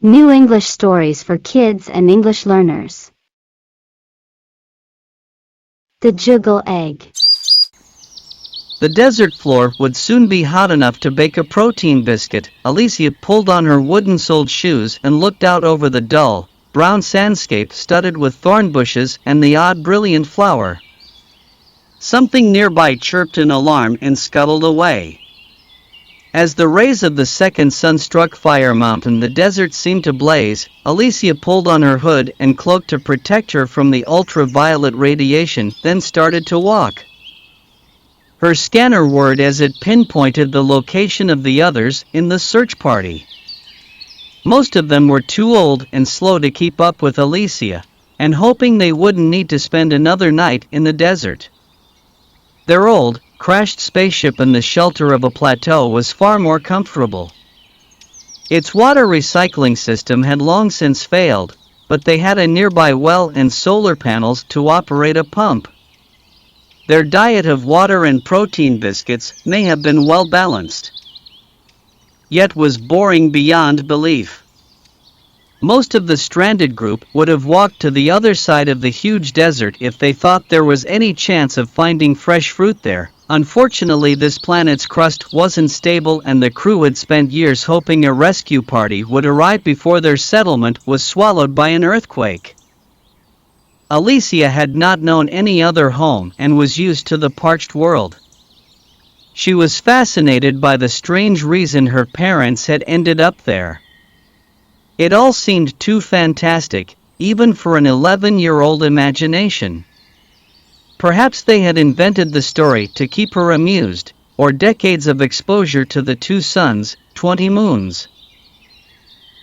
New English stories for kids and English learners. The juggle egg. The desert floor would soon be hot enough to bake a protein biscuit. Alicia pulled on her wooden-soled shoes and looked out over the dull, brown sandscape studded with thorn bushes and the odd brilliant flower. Something nearby chirped in alarm and scuttled away. As the rays of the second sun struck Fire Mountain, the desert seemed to blaze. Alicia pulled on her hood and cloak to protect her from the ultraviolet radiation, then started to walk. Her scanner whirred as it pinpointed the location of the others in the search party. Most of them were too old and slow to keep up with Alicia, and hoping they wouldn't need to spend another night in the desert. Their old, crashed spaceship in the shelter of a plateau was far more comfortable. Its water recycling system had long since failed, but they had a nearby well and solar panels to operate a pump. Their diet of water and protein biscuits may have been well balanced, yet was boring beyond belief. Most of the stranded group would have walked to the other side of the huge desert if they thought there was any chance of finding fresh fruit there. Unfortunately, this planet's crust wasn't stable, and the crew had spent years hoping a rescue party would arrive before their settlement was swallowed by an earthquake. Alicia had not known any other home and was used to the parched world. She was fascinated by the strange reason her parents had ended up there. It all seemed too fantastic, even for an 11-year-old imagination. Perhaps they had invented the story to keep her amused, or decades of exposure to the 2 suns, 20 moons.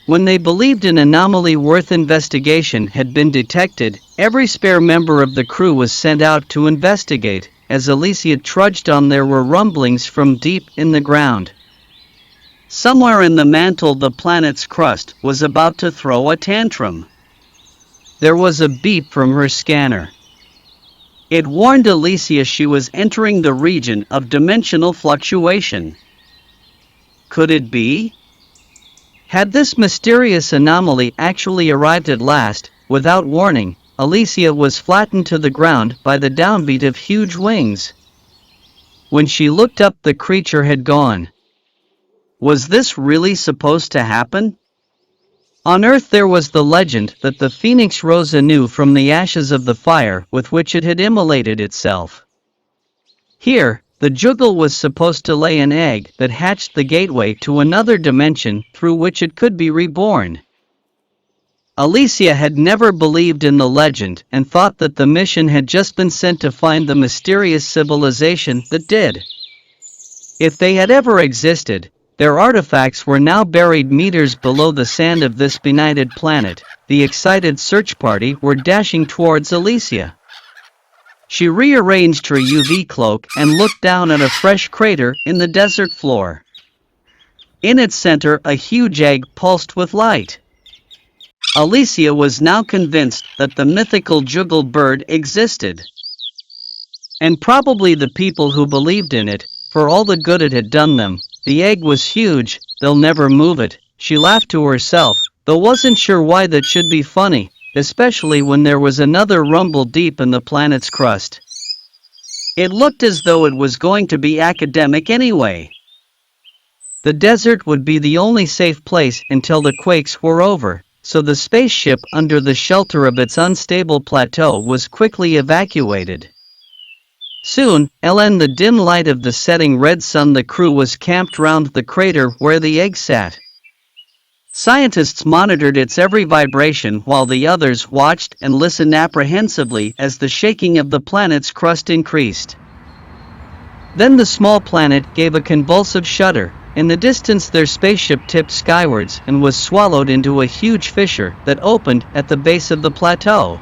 When they believed an anomaly worth investigation had been detected, every spare member of the crew was sent out to investigate. As Alicia trudged on, there were rumblings from deep in the ground. Somewhere in the mantle the planet's crust was about to throw a tantrum. There was a beep from her scanner. It warned Alicia she was entering the region of dimensional fluctuation. Could it be? Had this mysterious anomaly actually arrived at last? Without warning, Alicia was flattened to the ground by the downbeat of huge wings. When she looked up, the creature had gone. Was this really supposed to happen? On Earth there was the legend that the phoenix rose anew from the ashes of the fire with which it had immolated itself. Here, the juggle was supposed to lay an egg that hatched the gateway to another dimension through which it could be reborn. Alicia had never believed in the legend and thought that the mission had just been sent to find the mysterious civilization that did. If they had ever existed, their artifacts were now buried meters below the sand of this benighted planet. The excited search party were dashing towards Alicia. She rearranged her UV cloak and looked down at a fresh crater in the desert floor. In its center, a huge egg pulsed with light. Alicia was now convinced that the mythical juggle bird existed. And probably the people who believed in it, for all the good it had done them. The egg was huge. They'll never move it, she laughed to herself, though wasn't sure why that should be funny, especially when there was another rumble deep in the planet's crust. It looked as though it was going to be academic anyway. The desert would be the only safe place until the quakes were over, so the spaceship, under the shelter of its unstable plateau, was quickly evacuated. Soon, in the dim light of the setting red sun, the crew was camped round the crater where the egg sat. Scientists monitored its every vibration while the others watched and listened apprehensively as the shaking of the planet's crust increased. Then the small planet gave a convulsive shudder. In the distance their spaceship tipped skywards and was swallowed into a huge fissure that opened at the base of the plateau.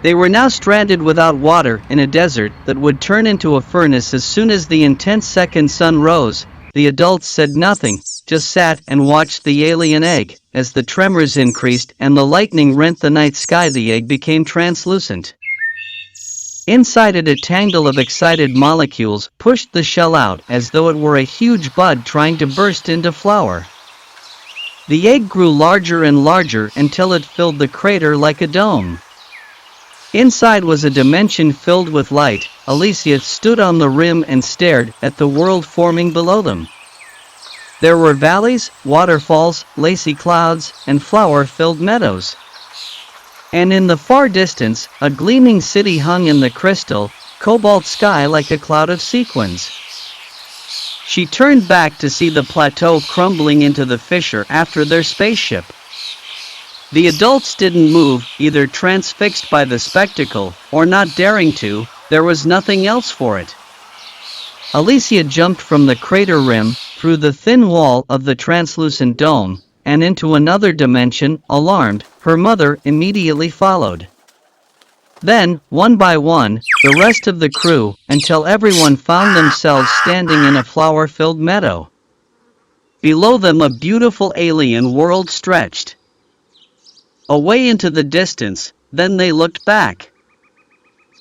They were now stranded without water in a desert that would turn into a furnace as soon as the intense second sun rose. The adults said nothing, just sat and watched the alien egg. As the tremors increased and the lightning rent the night sky, the egg became translucent. Inside it, a tangle of excited molecules pushed the shell out as though it were a huge bud trying to burst into flower. The egg grew larger and larger until it filled the crater like a dome. Inside was a dimension filled with light. Alicia stood on the rim and stared at the world forming below them. There were valleys, waterfalls, lacy clouds, and flower-filled meadows. And in the far distance, a gleaming city hung in the crystal, cobalt sky like a cloud of sequins. She turned back to see the plateau crumbling into the fissure after their spaceship. The adults didn't move, either transfixed by the spectacle, or not daring to. There was nothing else for it. Alicia jumped from the crater rim, through the thin wall of the translucent dome, and into another dimension. Alarmed, her mother immediately followed. Then, one by one, the rest of the crew, until everyone found themselves standing in a flower-filled meadow. Below them a beautiful alien world stretched away into the distance. Then they looked back.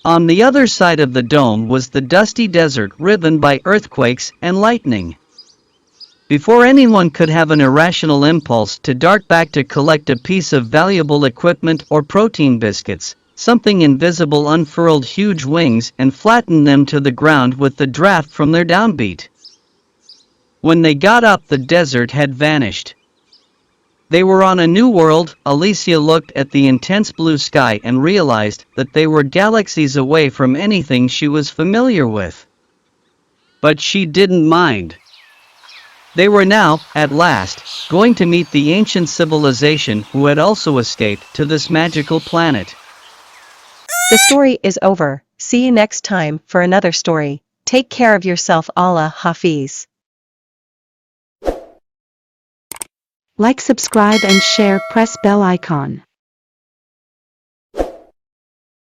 On the other side of the dome was the dusty desert riven by earthquakes and lightning. Before anyone could have an irrational impulse to dart back to collect a piece of valuable equipment or protein biscuits, something invisible unfurled huge wings and flattened them to the ground with the draft from their downbeat. When they got up, the desert had vanished. They were on a new world. Alicia looked at the intense blue sky and realized that they were galaxies away from anything she was familiar with. But she didn't mind. They were now, at last, going to meet the ancient civilization who had also escaped to this magical planet. The story is over. See you next time for another story. Take care of yourself. Allah Hafiz. Like, subscribe and share, press bell icon.